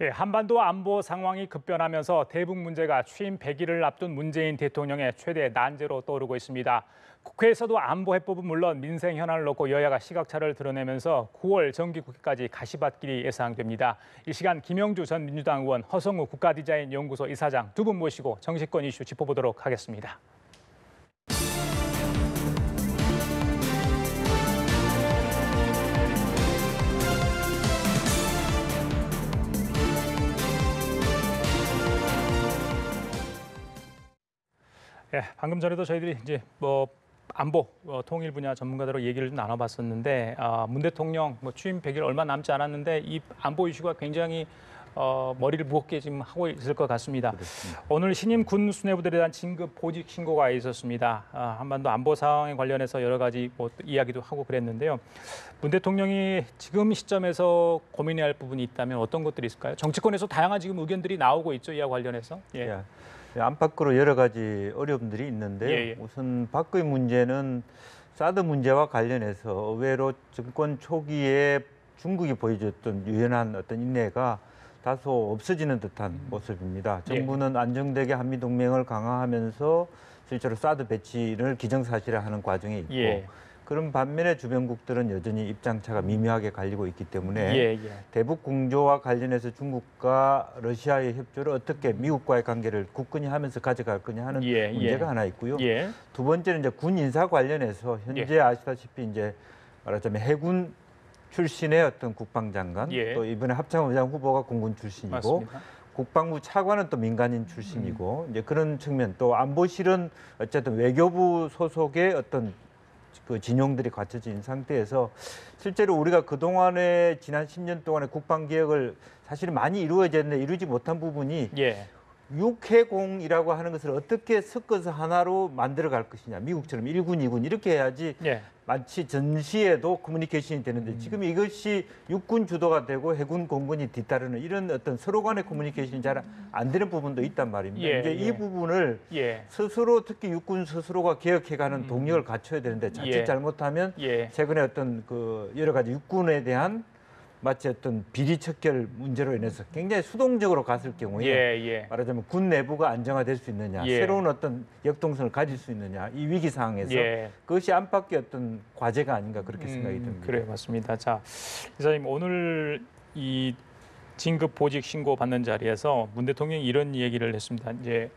예, 한반도 안보 상황이 급변하면서 대북 문제가 취임 100일을 앞둔 문재인 대통령의 최대 난제로 떠오르고 있습니다. 국회에서도 안보 해법은 물론 민생 현안을 놓고 여야가 시각차를 드러내면서 9월 정기국회까지 가시밭길이 예상됩니다. 이 시간 김영주 전 민주당 의원, 허성우 국가디자인 연구소 이사장 두 분 모시고 정치권 이슈 짚어보도록 하겠습니다. 예, 방금 전에도 저희들이 이제 안보 통일 분야 전문가들로 얘기를 좀 나눠봤었는데 문 대통령 취임 100일 얼마 남지 않았는데 이 안보 이슈가 굉장히 머리를 무겁게 지금 하고 있을 것 같습니다. 그렇습니다. 오늘 신임 군 수뇌부들에 대한 진급 보직 신고가 있었습니다. 한반도 안보 상황에 관련해서 여러 가지 이야기도 하고 그랬는데요. 문 대통령이 지금 시점에서 고민해야 할 부분이 있다면 어떤 것들이 있을까요? 정치권에서 다양한 지금 의견들이 나오고 있죠. 이와 관련해서. 예. 안팎으로 여러 가지 어려움들이 있는데 우선 밖의 문제는 사드 문제와 관련해서 의외로 정권 초기에 중국이 보여줬던 유연한 어떤 인내가 다소 없어지는 듯한 모습입니다. 정부는 안정되게 한미동맹을 강화하면서 실제로 사드 배치를 기정사실화하는 과정에 있고 그런 반면에 주변국들은 여전히 입장차가 미묘하게 갈리고 있기 때문에 대북 공조와 관련해서 중국과 러시아의 협조를 어떻게 미국과의 관계를 굳건히 하면서 가져갈 거냐 하는 문제가 하나 있고요. 두 번째는 이제 군 인사 관련해서 현재 아시다시피 이제 말하자면 해군 출신의 어떤 국방장관 또 이번에 합참의장 후보가 공군 출신이고 맞습니다. 국방부 차관은 또 민간인 출신이고 이제 그런 측면 또 안보실은 어쨌든 외교부 소속의 어떤 그 진용들이 갖춰진 상태에서 실제로 우리가 그동안에 지난 10년 동안의 국방개혁을 사실은 많이 이루어졌는데 이루지 못한 부분이 육해공이라고 하는 것을 어떻게 섞어서 하나로 만들어 갈 것이냐. 미국처럼 1군, 2군 이렇게 해야지 마치 전시에도 커뮤니케이션이 되는데 지금 이것이 육군 주도가 되고 해군, 공군이 뒤따르는 이런 어떤 서로 간의 커뮤니케이션이 잘 안 되는 부분도 있단 말입니다. 이제 이 부분을 스스로 특히 육군 스스로가 개혁해가는 동력을 갖춰야 되는데 자칫 잘못하면 최근에 어떤 그 여러 가지 육군에 대한 마치 어떤 비리척결 문제로 인해서 굉장히 수동적으로 갔을 경우에 말하자면 군 내부가 안정화될 수 있느냐, 새로운 어떤 역동성을 가질 수 있느냐, 이 위기 상황에서 그것이 안팎의 어떤 과제가 아닌가 그렇게 생각이 듭니다. 그래 맞습니다. 자, 이사님 오늘 이 진급 보직 신고 받는 자리에서 문 대통령이 이런 얘기를 했습니다. 이제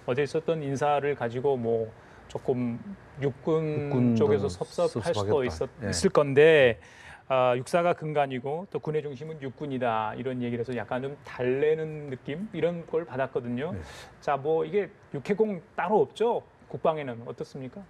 어제 있었던 인사를 가지고 조금 육군 쪽에서 섭섭할 수도 있을 건데. 육사가 근간이고 또 군의 중심은 육군이다 이런 얘기를 해서 약간 좀 달래는 느낌 이런 걸 받았거든요. 자, 이게 육해공 따로 없죠? 국방에는 어떻습니까?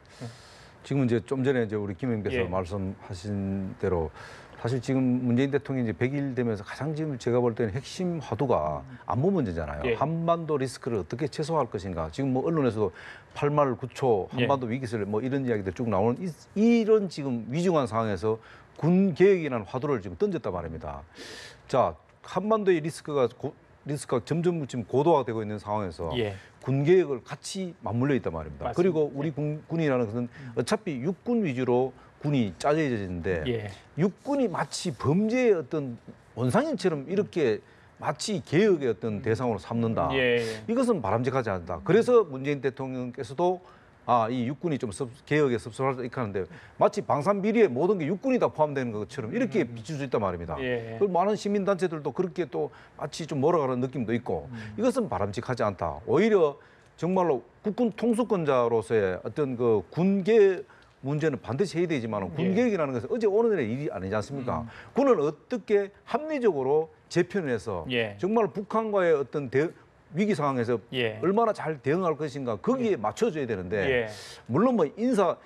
지금 이제 좀 전에 이제 우리 김 의원께서 말씀하신 대로 사실 지금 문재인 대통령이 이제 100일 되면서 가장 지금 제가 볼 때는 핵심 화두가 안보 문제잖아요. 한반도 리스크를 어떻게 최소화할 것인가. 지금 언론에서도 8말 9초 한반도 위기설 이런 이야기들 쭉 나오는 이런 지금 위중한 상황에서 군 개혁이라는 화두를 지금 던졌단 말입니다. 자, 한반도의 리스크가 점점 지금 고도화되고 있는 상황에서 군 개혁을 같이 맞물려 있단 말입니다. 맞습니다. 그리고 우리 군이라는 것은 어차피 육군 위주로 군이 짜져져 있는데 육군이 마치 범죄의 어떤 원상인처럼 이렇게 마치 개혁의 어떤 대상으로 삼는다. 이것은 바람직하지 않다. 그래서 문재인 대통령께서도 이 육군이 좀 개혁에 섭섭할 수 있다는데 마치 방산 비리에 모든 게 육군이 다 포함되는 것처럼 이렇게 비출 수 있단 말입니다. 그리고 많은 시민단체들도 그렇게 또 마치 좀 몰아가는 느낌도 있고 이것은 바람직하지 않다. 오히려 정말로 국군 통수권자로서의 어떤 그 군계 문제는 반드시 해야 되지만 군개혁이라는 것은 어제 오늘의 일이 아니지 않습니까? 군은 어떻게 합리적으로 재편해서 정말 북한과의 어떤 위기 상황에서 얼마나 잘 대응할 것인가 거기에 맞춰줘야 되는데 물론 인사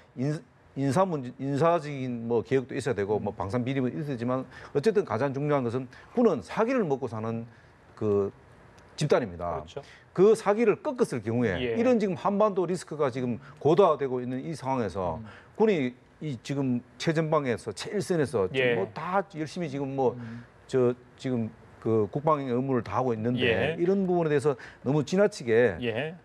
문제, 인사적인 개혁도 있어야 되고 방산 비리도 있어야 되지만 어쨌든 가장 중요한 것은 군은 사기를 먹고 사는 그 집단입니다. 그렇죠. 그 사기를 꺾었을 경우에 이런 지금 한반도 리스크가 지금 고도화되고 있는 이 상황에서 군이 이 지금 최전방에서 최일선에서 다 열심히 지금 지금 그 국방의 의무를 다하고 있는데 이런 부분에 대해서 너무 지나치게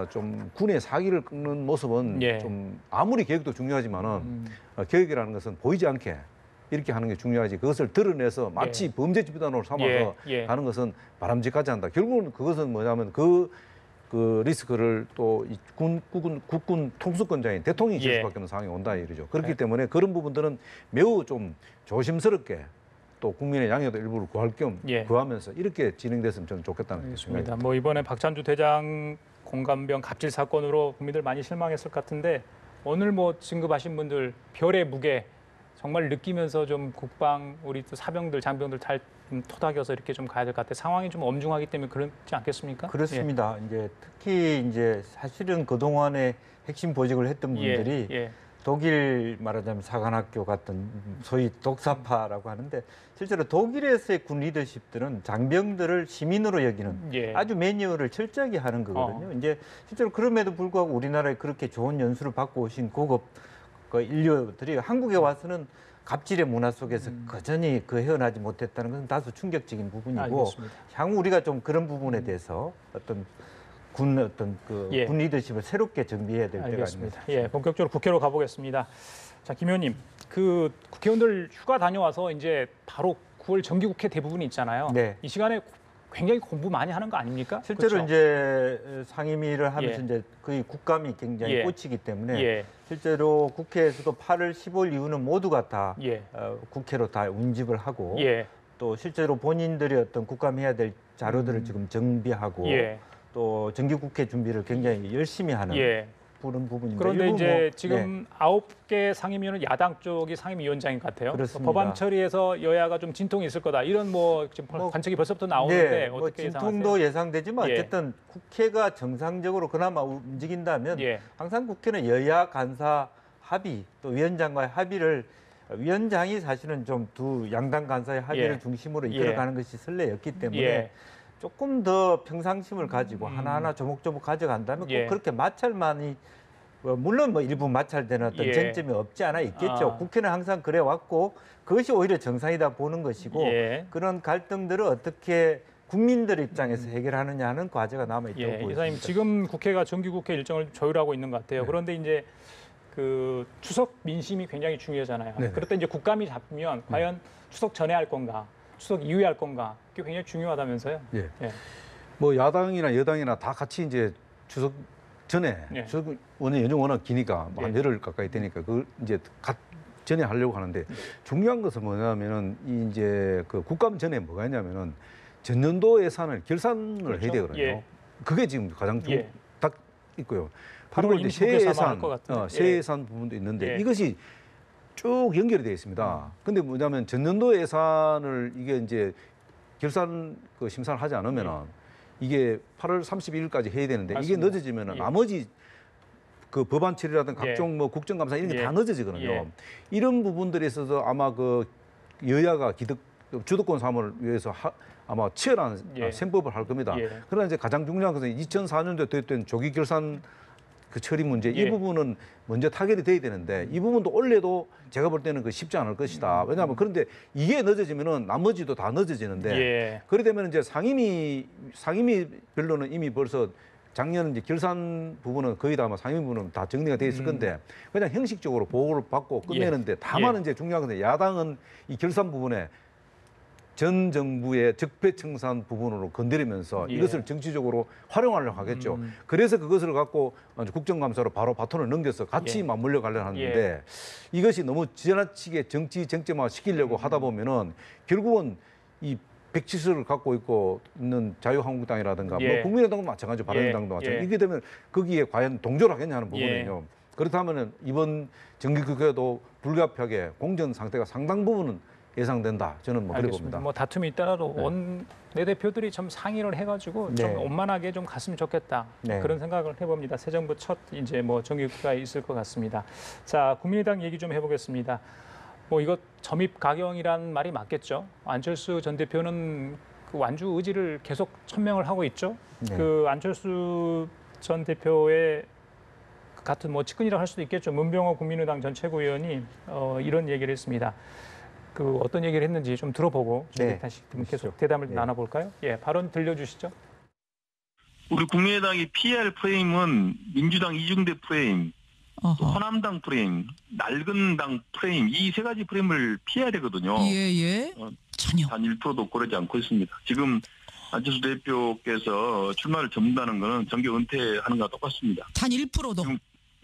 좀 군의 사기를 꺾는 모습은 좀 아무리 개혁도 중요하지만은 개혁이라는 것은 보이지 않게 이렇게 하는 게 중요하지. 그것을 드러내서 마치 범죄 집단으로 삼아서 가는 것은 바람직하지 않다. 결국은 그것은 뭐냐면 그 리스크를 또 국군 통수권자인 대통령이 질 수밖에 없는 상황이 온다 이러죠. 그렇기 때문에 그런 부분들은 매우 좀 조심스럽게 또 국민의 양해도 일부를 구할 겸 구하면서 이렇게 진행됐으면 저는 좋겠다는 생각입니다. 뭐 이번에 박찬주 대장 공감병 갑질 사건으로 국민들 많이 실망했을 것 같은데 오늘 뭐 진급하신 분들 별의 무게 정말 느끼면서 좀 국방 우리 또 사병들 장병들 잘 토닥여서 이렇게 좀 가야 될 것 같아요. 상황이 좀 엄중하기 때문에 그렇지 않겠습니까? 그렇습니다. 이제 특히 이제 사실은 그동안에 핵심 보직을 했던 분들이 독일 말하자면 사관학교 같은 소위 독사파라고 하는데 실제로 독일에서의 군 리더십들은 장병들을 시민으로 여기는 아주 매뉴얼을 철저하게 하는 거거든요. 이제 실제로 그럼에도 불구하고 우리나라에 그렇게 좋은 연수를 받고 오신 고급 그 인류들이 한국에 와서는 갑질의 문화 속에서 여전히 헤어나지 못했다는 것은 다소 충격적인 부분이고 알겠습니다. 향후 우리가 좀 그런 부분에 대해서 군 리더십을 새롭게 정비해야 될 때가 아닙니다. 본격적으로 국회로 가보겠습니다. 자, 김 의원님, 그 국회의원들 휴가 다녀와서 이제 바로 9월 정기국회 대부분이 있잖아요. 이 시간에 굉장히 공부 많이 하는 거 아닙니까? 실제로 그렇죠? 이제 상임위를 하면서 이제 거의 국감이 굉장히 꽂히기 때문에 실제로 국회에서도 8월 15일 이후는 모두가 다 국회로 다 운집을 하고 또 실제로 본인들이 어떤 국감해야 될 자료들을 지금 정비하고 또 정기국회 준비를 굉장히 열심히 하는 그런 부분입니다. 그런데 이제 지금 9개 상임위원은 야당 쪽이 상임위원장인 것 같아요. 그렇습니다. 법안 처리에서 여야가 좀 진통이 있을 거다. 이런 뭐 지금 관측이 벌써부터 나오는데 어떻게 진통도 예상하세요? 예상되지만 어쨌든 국회가 정상적으로 그나마 움직인다면 항상 국회는 여야 간사 합의 또 위원장과의 합의를 위원장이 사실은 좀 두 양당 간사의 합의를 중심으로 이끌어가는 것이 선례였기 때문에 조금 더 평상심을 가지고 하나하나 조목조목 가져간다면 꼭 그렇게 마찰만이 물론 뭐 일부 마찰되는 어떤 쟁점이 없지 않아 있겠죠. 국회는 항상 그래 왔고 그것이 오히려 정상이다 보는 것이고 그런 갈등들을 어떻게 국민들 입장에서 해결하느냐 하는 과제가 남아 있다고 보입니다. 이사님 지금 국회가 정기국회 일정을 조율하고 있는 것 같아요. 그런데 이제 그 추석 민심이 굉장히 중요하잖아요. 그럴 때 이제 국감이 잡히면 과연 추석 전에 할 건가? 추석 이후에 할 건가? 그게 굉장히 중요하다면서요? 뭐 야당이나 여당이나 다 같이 이제 추석 전에 추석 연휴 워낙 기니까 한 열흘 가까이 되니까 그 이제 전에 하려고 하는데 중요한 것은 뭐냐면은 이제 그 국감 전에 뭐가 있냐면은 전년도 예산을 결산을 해야 되거든요. 그게 지금 가장 딱 있고요. 그리고 이제 새 예산 부분도 있는데 이것이 쭉 연결이 되어 있습니다. 근데 뭐냐면 전년도 예산을 이게 이제 결산 심사를 하지 않으면은 이게 8월 31일까지 해야 되는데 이게 늦어지면은 나머지 그 법안 처리라든 각종 뭐 국정감사 이런 게 다 늦어지거든요. 이런 부분들에 있어서 아마 그 여야가 주도권 사무를 위해서 아마 치열한 셈법을 할 겁니다. 그러나 이제 가장 중요한 것은 2004년도에 됐던 조기 결산 그 처리 문제 이 부분은 먼저 타결이 돼야 되는데 이 부분도 원래도 제가 볼 때는 쉽지 않을 것이다. 왜냐하면 그런데 이게 늦어지면은 나머지도 다 늦어지는데 그래 되면 이제 상임위별로는 이미 벌써 작년 이제 결산 부분은 거의 다 아마 상임위 부분은 다 정리가 돼 있을 건데 그냥 형식적으로 보고를 받고 끝내는데 다만 이제 중요한 건데 야당은 이 결산 부분에 전 정부의 적폐청산 부분으로 건드리면서 이것을 정치적으로 활용하려고 하겠죠. 그래서 그것을 갖고 국정감사로 바로 바톤을 넘겨서 같이 맞물려 가려고 하는데 이것이 너무 지나치게 정치 쟁점화 시키려고 하다 보면은 결국은 이 170석을 갖고 있는 자유한국당이라든가 뭐 국민의당도 마찬가지고 바른미래당도 마찬가지고 이게 되면 거기에 과연 동조를 하겠냐 하는 부분은요. 그렇다면 이번 정기국회도 불가피하게 공정 상태가 상당 부분은 예상된다. 저는 뭐 그래 봅니다. 뭐 다툼이 있더라도 원내대표들이 좀 상의를 해가지고 좀 원만하게 좀 갔으면 좋겠다. 그런 생각을 해봅니다. 새 정부 첫 이제 뭐 정기국회가 있을 것 같습니다. 자, 국민의당 얘기 좀 해보겠습니다. 뭐 이거 점입 가경이란 말이 맞겠죠. 안철수 전 대표는 그 완주 의지를 계속 천명을 하고 있죠. 그 안철수 전 대표의 같은 뭐 측근이라 할 수도 있겠죠. 문병호 국민의당 전 최고위원이 이런 얘기를 했습니다. 그 어떤 얘기를 했는지 좀 들어보고 다시 계속 대담을 나눠볼까요? 발언 들려주시죠. 우리 국민의당이 PR 프레임은 민주당 이중대 프레임, 또 호남당 프레임, 낡은 당 프레임 이 세 가지 프레임을 피해야 되거든요. 예. 전혀. 단 1%도 그러지 않고 있습니다. 지금 안철수 대표께서 출마를 접는다는 것은 정계 은퇴하는 것과 똑같습니다. 단 1%도.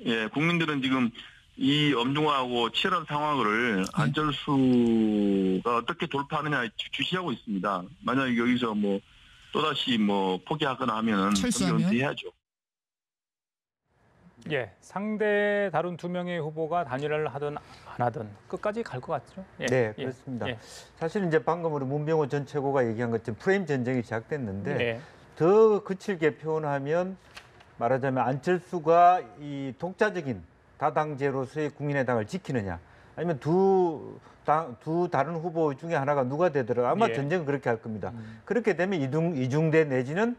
예, 국민들은 지금 이 엄중하고 치열한 상황을 안철수가 어떻게 돌파하느냐 주시하고 있습니다. 만약에 여기서 뭐 또다시 뭐 포기하거나 하면은 철수하면? 정계 은퇴해야죠. 예, 상대 다른 두 명의 후보가 단일화를 하든 안 하든 끝까지 갈 것 같죠? 예, 네, 그렇습니다. 예. 사실 이제 방금 우리 문병호 전 최고가 얘기한 것처럼 프레임 전쟁이 시작됐는데 예. 더 거칠게 표현하면 말하자면 안철수가 이 독자적인 다당제로서의 국민의당을 지키느냐 아니면 두 다른 후보 중에 하나가 누가 되더라도 아마 예. 전쟁은 그렇게 할 겁니다. 그렇게 되면 이중대 내지는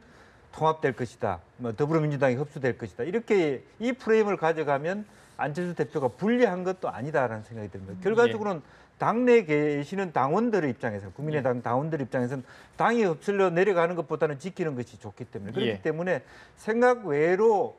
통합될 것이다. 뭐 더불어민주당이 흡수될 것이다. 이렇게 이 프레임을 가져가면 안철수 대표가 불리한 것도 아니다라는 생각이 듭니다. 결과적으로는 당내에 계시는 당원들의 입장에서 국민의당 당원들 입장에서는 당이 흡슬러 내려가는 것보다는 지키는 것이 좋기 때문에 그렇기 예. 때문에 생각 외로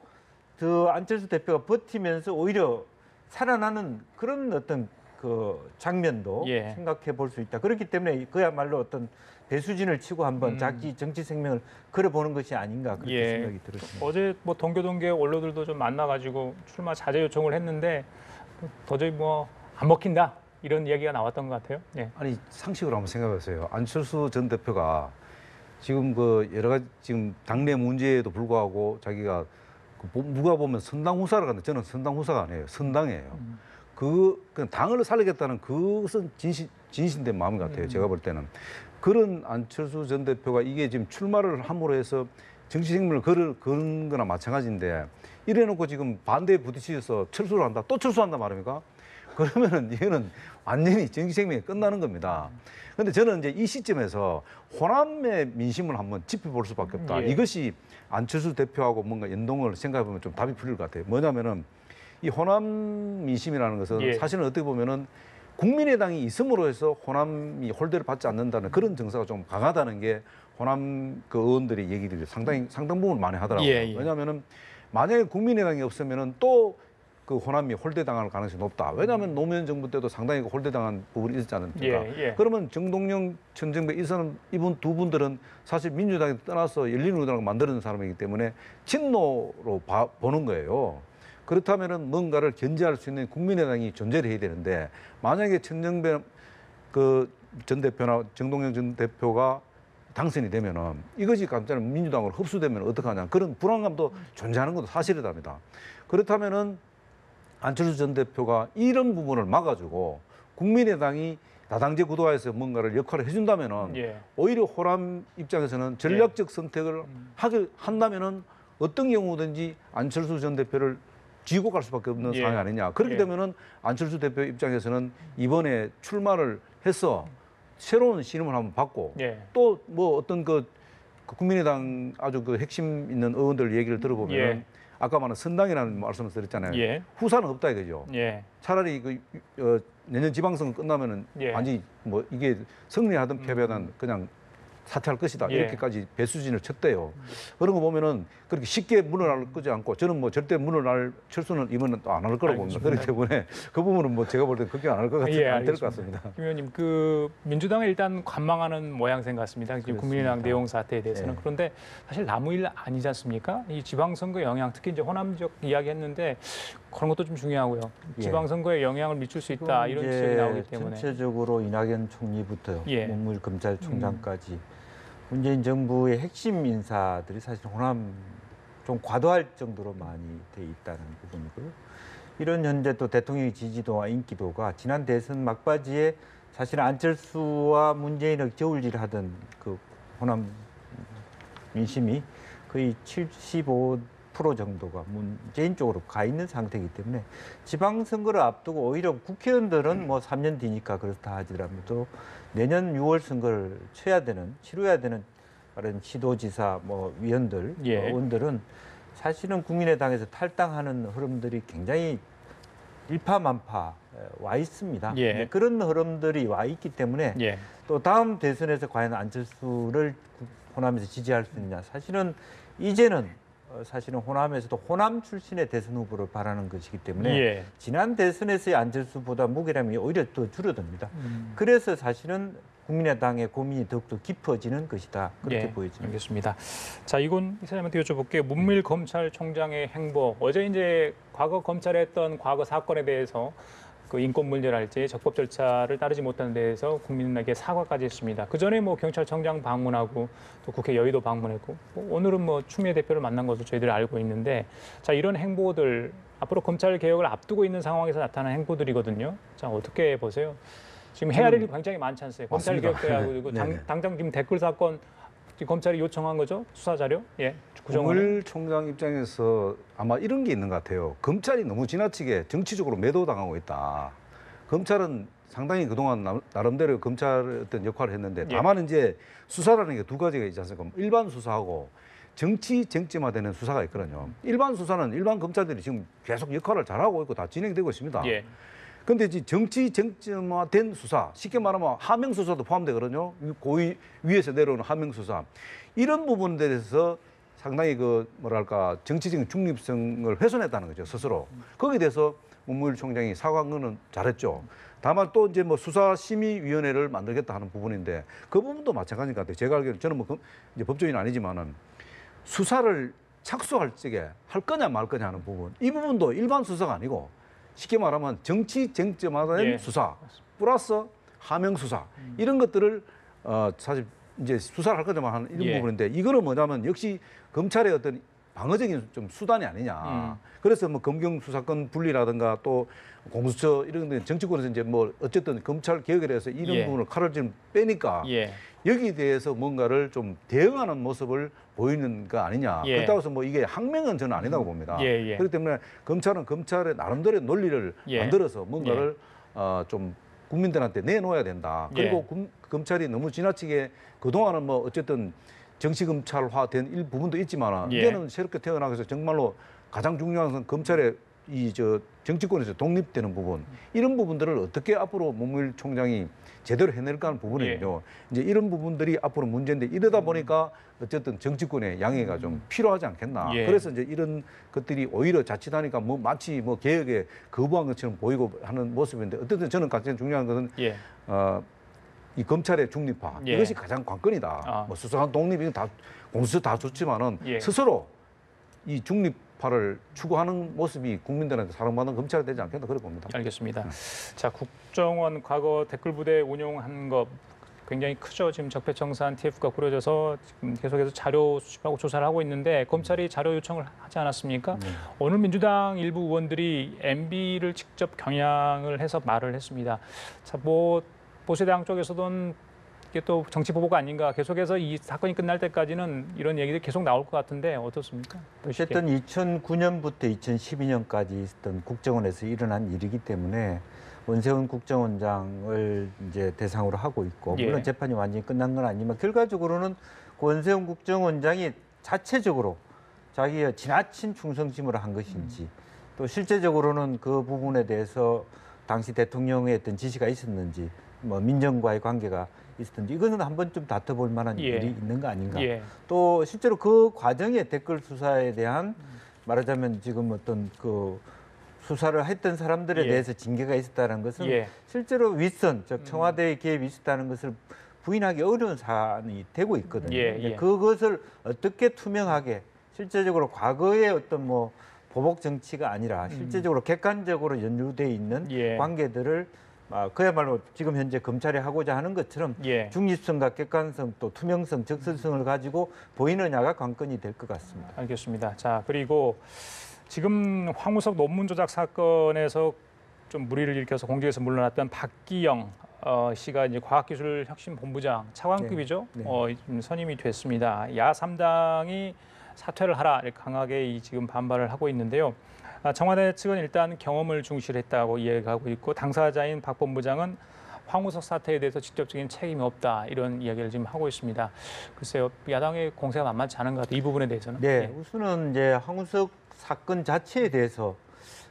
더 안철수 대표가 버티면서 오히려 살아나는 그런 어떤 그 장면도 예. 생각해 볼 수 있다. 그렇기 때문에 그야말로 어떤 배수진을 치고 한번 자기 정치 생명을 걸어보는 것이 아닌가 그렇게 예. 생각이 들었습니다. 어제 뭐 동교동계 원로들도 좀 만나가지고 출마 자제 요청을 했는데 도저히 뭐 안 먹힌다 이런 이야기가 나왔던 것 같아요. 예. 아니 상식으로 한번 생각해보세요. 안철수 전 대표가 지금 그 여러 가지 지금 당내 문제에도 불구하고 자기가 누가 보면 선당 후사를 가는데 저는 선당 후사가 아니에요. 선당이에요. 그 당을 살리겠다는 그것은 진심된 마음 같아요. 제가 볼 때는 그런 안철수 전 대표가 이게 지금 출마를 함으로 해서 정치 생명을 거는 거나 마찬가지인데 이래놓고 지금 반대에 부딪혀서 철수를 한다. 또 철수한다 말입니까? 그러면은 이거는 완전히 정치 생명이 끝나는 겁니다. 그런데 저는 이제 이 시점에서 호남의 민심을 한번 짚어볼 수밖에 없다. 예. 이것이 안철수 대표하고 뭔가 연동을 생각해보면 좀 답이 풀릴 것 같아요. 뭐냐면은 이 호남 민심이라는 것은 예. 사실은 어떻게 보면은 국민의당이 있음으로 해서 호남이 홀대를 받지 않는다는 그런 정서가 좀 강하다는 게 호남 그 의원들이 얘기들이 상당 부분 많이 하더라고요. 예. 왜냐하면은 만약에 국민의당이 없으면은 또 그 호남이 홀대당할 가능성이 높다. 왜냐하면 노무현 정부 때도 상당히 홀대당한 부분이 있었지 않습니까? 예. 그러면 정동영, 천정배 이분 두 분들은 사실 민주당에 떠나서 열린우리당을 만드는 사람이기 때문에 친노로 보는 거예요. 그렇다면은 뭔가를 견제할 수 있는 국민의당이 존재를 해야 되는데 만약에 천정배 그 전 대표나 정동영 전 대표가 당선이 되면은 이것이 갑자기 민주당으로 흡수되면 어떡하냐 그런 불안감도 존재하는 것도 사실이답니다. 그렇다면은 안철수 전 대표가 이런 부분을 막아주고 국민의당이 다당제 구도화에서 뭔가를 역할을 해준다면은 예. 오히려 호남 입장에서는 전략적 선택을 한다면은 어떤 경우든지 안철수 전 대표를 쥐고 갈 수밖에 없는 상황이 아니냐. 그렇게 되면은 안철수 대표 입장에서는 이번에 출마를 해서 새로운 신임을 한번 받고 또 뭐 어떤 그 국민의당 아주 그 핵심 있는 의원들 얘기를 들어보면 아까 말한 선당이라는 말씀을 드렸잖아요. 후사는 없다 이거죠. 차라리 그 내년 지방선거 끝나면은 완전히 뭐 이게 승리하든 패배하든 그냥 사퇴할 것이다. 이렇게까지 배수진을 쳤대요. 그런 거 보면은 그렇게 쉽게 문을 끄지 않고 저는 뭐 절대 문을 철수는 이번은 또 안 할 거라고 봅니다. 그렇기 때문에 그 부분은 뭐 제가 볼 때 그렇게 안 할 것 같아요. 안 될 것 같습니다. 김 의원님, 그 민주당을 일단 관망하는 모양새 같습니다. 지금 국민의당 내용 사태에 대해서는. 그런데 사실 남의 일 아니지 않습니까? 이 지방선거 영향, 특히 이제 호남적 이야기했는데 그런 것도 좀 중요하고요. 지방선거에 영향을 미칠 수 있다 이런 지적이 나오기 때문에. 전체적으로 이낙연 총리부터요, 문무일 검찰총장까지 문재인 정부의 핵심 인사들이 사실 호남 좀 과도할 정도로 많이 돼 있다는 부분이고요. 이런 현재 또 대통령의 지지도와 인기도가 지난 대선 막바지에 사실 안철수와 문재인을 저울질하던 그 호남 민심이 거의 75% 정도가 문재인 쪽으로 가 있는 상태이기 때문에 지방선거를 앞두고 오히려 국회의원들은 뭐 3년 뒤니까 그렇다 하더라도 내년 6월 선거를 치러야 되는 다른 시도지사 뭐 위원들, 의원들은 사실은 국민의당에서 탈당하는 흐름들이 굉장히 일파만파 와 있습니다. 그런 흐름들이 와 있기 때문에 또 다음 대선에서 과연 안철수를 호남에서 지지할 수 있느냐. 사실은 이제는 사실은 호남에서도 호남 출신의 대선 후보를 바라는 것이기 때문에 예. 지난 대선에서의 안철수보다 무게감이 오히려 더 줄어듭니다. 그래서 사실은 국민의당의 고민이 더욱더 깊어지는 것이다. 그렇게 예, 보여집니다. 알겠습니다. 자, 이건 이사님한테 여쭤볼게요. 문무일 검찰총장의 행보. 어제 이제 과거 검찰에 했던 과거 사건에 대해서 그 인권 문제랄지 적법 절차를 따르지 못한 데에서 국민에게 사과까지 했습니다. 그 전에 뭐 경찰청장 방문하고 또 국회 여의도 방문했고 오늘은 뭐 추미애 대표를 만난 것으로 저희들이 알고 있는데 자, 이런 행보들 앞으로 검찰 개혁을 앞두고 있는 상황에서 나타난 행보들이거든요. 자, 어떻게 보세요? 지금 해야 할 일이 굉장히 많지 않습니까? 검찰 개혁도 해야 하고 그리고 당장 지금 댓글 사건 검찰이 요청한 거죠? 수사 자료? 예. 문무일 총장 입장에서 아마 이런 게 있는 것 같아요. 검찰이 너무 지나치게 정치적으로 매도당하고 있다. 검찰은 상당히 그동안 나름대로 검찰의 어떤 역할을 했는데 다만 이제 수사라는 게 두 가지가 있지 않습니까? 일반 수사하고 정치 쟁점화되는 수사가 있거든요. 일반 수사는 일반 검찰들이 지금 계속 역할을 잘하고 있고 다 진행되고 있습니다. 예. 근데 이제 정치 쟁점화된 수사, 쉽게 말하면 하명 수사도 포함되거든요. 고위 위에서 내려오는 하명 수사. 이런 부분에 대해서 상당히 그 뭐랄까 정치적인 중립성을 훼손했다는 거죠, 스스로. 거기에 대해서 문무일 총장이 사과한 거는 잘했죠. 다만 또 이제 뭐 수사심의위원회를 만들겠다 하는 부분인데 그 부분도 마찬가지인 것 같아요. 제가 알기로는 저는 뭐 이제 법조인은 아니지만은 수사를 착수할 적에 할 거냐 말 거냐 하는 부분. 이 부분도 일반 수사가 아니고 쉽게 말하면 정치 쟁점화된 수사 플러스 하명 수사 이런 것들을 사실 이제 수사를 할 거냐만 하는 이런 부분인데 이거는 뭐냐면 역시 검찰의 어떤 방어적인 좀 수단이 아니냐. 그래서 뭐 검경 수사권 분리라든가 또 공수처 이런 데 정치권에서 이제 뭐 어쨌든 검찰 개혁에 대해서 이런 부분을 칼을 좀 빼니까 여기에 대해서 뭔가를 좀 대응하는 모습을 보이는 거 아니냐. 그렇다고 해서 뭐 이게 항명은 저는 아니다고 봅니다. 그렇기 때문에 검찰은 검찰의 나름대로의 논리를 만들어서 뭔가를 좀 국민들한테 내놓아야 된다. 그리고 검찰이 너무 지나치게 그동안은 뭐 어쨌든 정치검찰화된 일부분도 있지만 이제는 새롭게 태어나서 정말로 가장 중요한 건 검찰의 이 정치권에서 독립되는 부분 이런 부분들을 어떻게 앞으로 문무일 총장이 제대로 해낼까 하는 부분이거든요. 이제 이런 부분들이 앞으로 문제인데 이러다 보니까 어쨌든 정치권의 양해가 좀 필요하지 않겠나. 그래서 이제 이런 것들이 오히려 자칫하니까 뭐 마치 뭐 개혁에 거부한 것처럼 보이고 하는 모습인데 어쨌든 저는 가장 중요한 것은 이 검찰의 중립화 이것이 가장 관건이다. 뭐 수사관 독립이 다 공수처 다 좋지만은 스스로 이 중립화를 추구하는 모습이 국민들한테 사랑받는 검찰이 되지 않겠나 그렇게 봅니다. 알겠습니다. 자, 국정원 과거 댓글 부대 운용한 것 굉장히 크죠. 지금 적폐청산 TF가 꾸려져서 지금 계속해서 자료 수집하고 조사를 하고 있는데 검찰이 자료 요청을 하지 않았습니까? 오늘 민주당 일부 의원들이 MB를 직접 겨냥을 해서 말을 했습니다. 자, 뭐 보수당 쪽에서는 이게 또 정치 보복 아닌가 계속해서 이 사건이 끝날 때까지는 이런 얘기들이 계속 나올 것 같은데 어떻습니까? 어쨌든 2009년부터 2012년까지 있었던 국정원에서 일어난 일이기 때문에 원세훈 국정원장을 이제 대상으로 하고 있고 물론 재판이 완전히 끝난 건 아니지만 결과적으로는 그 원세훈 국정원장이 자체적으로 자기의 지나친 충성심을 한 것인지 또 실제적으로는 그 부분에 대해서 당시 대통령의 어떤 지시가 있었는지 뭐 민정과의 관계가 있었는지 이거는 한 번쯤 다퉈볼 만한 일이 있는 거 아닌가. 또 실제로 그 과정의 댓글 수사에 대한 말하자면 지금 어떤 그 수사를 했던 사람들에 대해서 징계가 있었다는 것은 실제로 윗선, 즉 청와대의 개입이 있었다는 것을 부인하기 어려운 사안이 되고 있거든요. 그것을 어떻게 투명하게 실제적으로 과거의 어떤 뭐 보복 정치가 아니라 실제적으로 객관적으로 연루돼 있는 관계들을 그야말로 지금 현재 검찰이 하고자 하는 것처럼 중립성과 객관성 또 투명성, 적설성을 가지고 보이느냐가 관건이 될 것 같습니다. 알겠습니다. 자, 그리고 지금 황우석 논문 조작 사건에서 좀 물의를 일으켜서 공직에서 물러났던 박기영 씨가 이제 과학기술혁신본부장 차관급이죠. 선임이 됐습니다. 야 3당이 사퇴를 하라 이렇게 강하게 지금 반발을 하고 있는데요. 청와대 측은 일단 경험을 중시했다고 이야기하고 있고 당사자인 박 본부장은 황우석 사태에 대해서 직접적인 책임이 없다 이런 이야기를 지금 하고 있습니다. 글쎄요, 야당의 공세가 만만치 않은 것 같아요. 이 부분에 대해서는. 우선은 이제 황우석 사건 자체에 대해서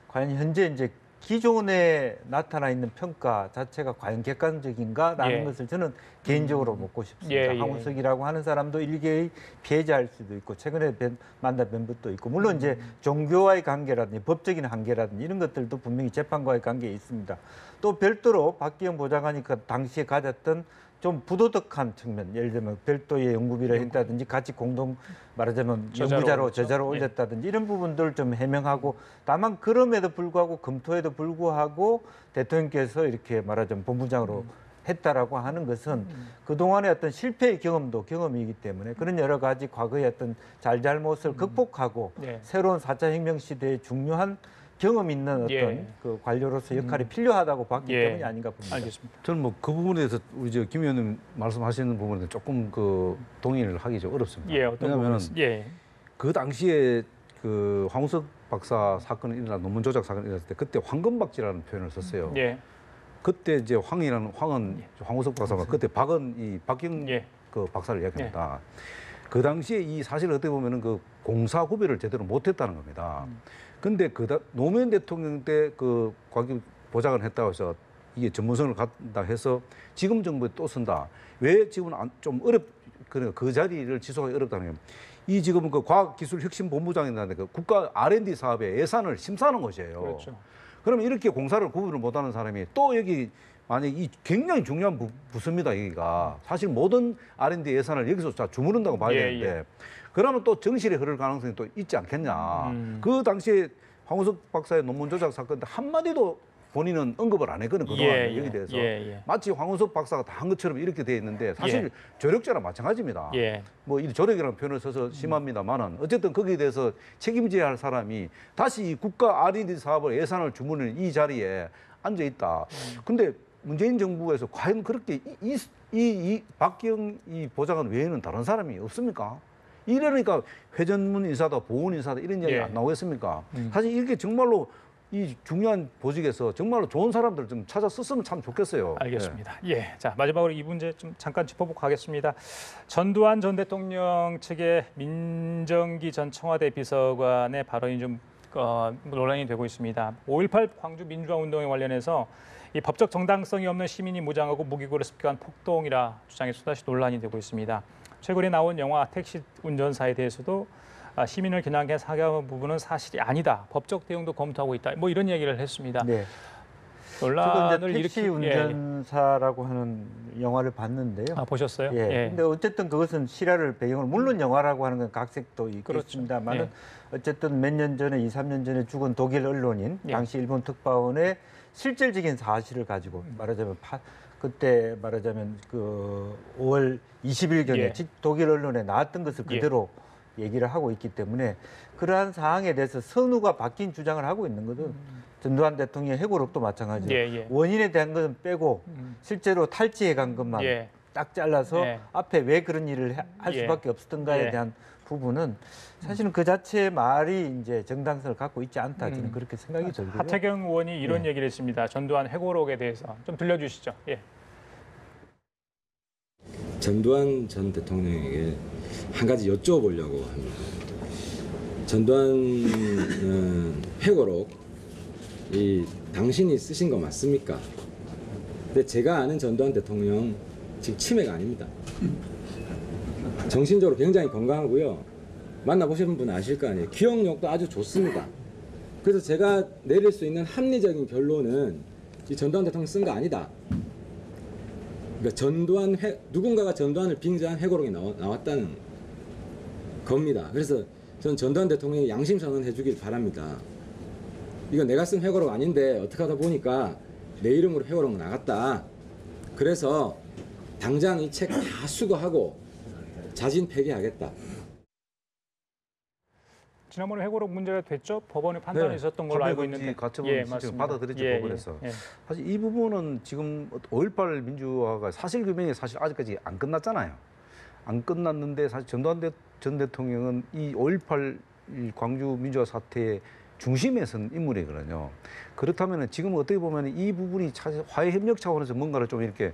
과연 현재 이제 기존에 나타나 있는 평가 자체가 과연 객관적인가라는 예. 것을 저는 개인적으로 묻고 싶습니다. 예, 예. 황우석이라고 하는 사람도 일개의 피해자일 수도 있고 최근에 만나뵌 것도 있고 물론 이제 종교와의 관계라든지 법적인 한계라든지 이런 것들도 분명히 재판과의 관계에 있습니다. 또 별도로 박기영 보좌관이 그 당시에 가졌던 좀 부도덕한 측면, 예를 들면 별도의 연구비를 했다든지 같이 공동 말하자면 연구자로 저자로 올렸다든지 이런 부분들을 좀 해명하고 다만 그럼에도 불구하고 검토에도 불구하고 대통령께서 이렇게 말하자면 본부장으로 했다라고 하는 것은 그동안의 어떤 실패의 경험이기 때문에 그런 여러 가지 과거의 어떤 잘잘못을 극복하고 새로운 4차 혁명 시대의 중요한 경험 있는 어떤 그 관료로서 역할이 필요하다고 봤기 때문이 아닌가 봅니다. 알겠습니다. 저는 뭐 그 부분에 대해서 우리 김 의원님 말씀하시는 부분에 조금 그 동의를 하기 좀 어렵습니다. 왜냐하면 그 당시에 그 황우석 박사 사건이 일어나 논문 조작 사건이 일어났을 때 그때 황금박쥐라는 표현을 썼어요. 그때 이제 황은 황우석 박사가 그때 박경 그 박사를 이야기합니다. 그 당시에 이 사실을 어떻게 보면은 그 공사 구별을 제대로 못했다는 겁니다. 근데 노무현 대통령 때 그 과기 보좌관 했다고 해서 이게 전문성을 갖다 해서 지금 정부에 또 쓴다. 왜 지금은 좀 그 자리를 지속하기 어렵다는 게 이 지금은 그 과학기술혁신본부장이라는 그 국가 R&D 사업의 예산을 심사하는 것이에요. 그렇죠. 그러면 이렇게 공사를 구분을 못하는 사람이 또 여기 만약 이 굉장히 중요한 부서입니다. 여기가 사실 모든 R&D 예산을 여기서 다 주무른다고 봐야 되는데 그러면 또 정실에 흐를 가능성이 또 있지 않겠냐. 그 당시에 황우석 박사의 논문 조작 사건 때 한마디도 본인은 언급을 안 했거든 그동안 여기 대해서 마치 황우석 박사가 다 한 것처럼 이렇게 돼 있는데 사실 조력자랑 마찬가지입니다. 뭐 이 조력이라는 표현을 써서 심합니다만은 어쨌든 거기에 대해서 책임져야 할 사람이 다시 이 국가 R&D 사업을 예산을 주무는 이 자리에 앉아 있다. 근데 문재인 정부에서 과연 그렇게 이 박기영 이 보좌관 외에는 다른 사람이 없습니까? 이러니까 회전문 인사다, 보훈 인사다 이런 이야기 안 나오겠습니까? 사실 이렇게 정말로 이 중요한 보직에서 정말로 좋은 사람들 좀 찾아 썼으면 참 좋겠어요. 알겠습니다. 자 마지막으로 이 문제 좀 잠깐 짚어보고 가겠습니다. 전두환 전 대통령 측의 민정기 전 청와대 비서관의 발언이 좀 논란이 되고 있습니다. 5.18 광주 민주화 운동에 관련해서 이 법적 정당성이 없는 시민이 무장하고 무기고를 습격한 폭동이라 주장해서 다시 논란이 되고 있습니다. 최근에 나온 영화 택시 운전사에 대해서도 시민을 겨냥해 사과한 부분은 사실이 아니다. 법적 대응도 검토하고 있다. 뭐 이런 얘기를 했습니다. 논란을 택시 운전사라고 하는 영화를 봤는데요. 보셨어요? 근데 어쨌든 그것은 실화를 배경으로 물론 영화라고 하는 건 각색도 있겠습니다만은 어쨌든 몇 년 전에 2, 3년 전에 죽은 독일 언론인 당시 일본 특파원의 실질적인 사실을 가지고 말하자면 그때 말하자면 그 5월 20일경에 독일 언론에 나왔던 것을 그대로 얘기를 하고 있기 때문에 그러한 사항에 대해서 선우가 바뀐 주장을 하고 있는 것은 전두환 대통령의 회고록도 마찬가지예요. 원인에 대한 것은 빼고 실제로 탈취해 간 것만 딱 잘라서 앞에 왜 그런 일을 할 수밖에 없었던가에 대한 부분은 사실은 그 자체의 말이 이제 정당성을 갖고 있지 않다 저는 그렇게 생각이 들고요. 하태경 의원이 이런 얘기를 했습니다. 전두환 회고록에 대해서 좀 들려주시죠. 전두환 전 대통령에게 한 가지 여쭤보려고 합니다. 전두환 회고록 당신이 쓰신 거 맞습니까? 근데 제가 아는 전두환 대통령 지금 치매가 아닙니다. 정신적으로 굉장히 건강하고요. 만나보신 분 아실 거 아니에요. 기억력도 아주 좋습니다. 그래서 제가 내릴 수 있는 합리적인 결론은 이 전두환 대통령 쓴 거 아니다. 그러니까 누군가가 전두환을 빙자한 회고록이 나왔다는 겁니다. 그래서 저는 전두환 대통령이 양심 선언해 주길 바랍니다. 이거 내가 쓴 회고록 아닌데 어떻게 하다 보니까 내 이름으로 회고록 나갔다. 그래서 당장 이 책 다 수거하고 자진 폐기하겠다. 지난번에 회고록 문제가 됐죠? 법원에 판단이 있었던 걸로 알고 있는데. 가처분 신청 받아들였죠, 법원에서. 사실 이 부분은 지금 5.18 민주화가 사실규명이 사실 아직까지 안 끝났잖아요. 안 끝났는데 사실 전두환 전 대통령은 이 5.18 광주 민주화 사태의 중심에 선 인물이거든요. 그렇다면 지금 어떻게 보면 이 부분이 사실 화해협력 차원에서 뭔가를 좀 이렇게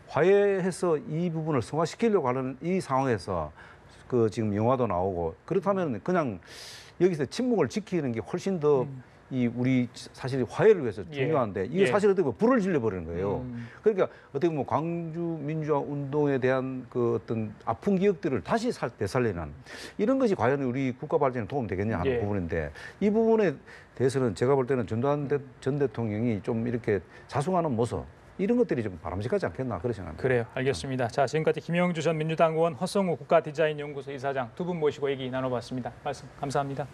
화해해서 이 부분을 성화시키려고 하는 이 상황에서 그 지금 영화도 나오고 그렇다면 그냥 여기서 침묵을 지키는 게 훨씬 더 이 우리 사실 화해를 위해서 중요한데 이게 사실 어떻게 보면 불을 질러버리는 거예요. 그러니까 어떻게 보면 광주 민주화 운동에 대한 그 어떤 아픈 기억들을 다시 되살리는 이런 것이 과연 우리 국가 발전에 도움 되겠냐 하는 부분인데 이 부분에 대해서는 제가 볼 때는 전두환 전 대통령이 좀 이렇게 자숙하는 모습 이런 것들이 좀 바람직하지 않겠나 그런 생각합니다. 그래요. 알겠습니다. 자, 지금까지 김영주 전 민주당 의원, 허성우 국가디자인연구소 이사장 두 분 모시고 얘기 나눠봤습니다. 말씀 감사합니다.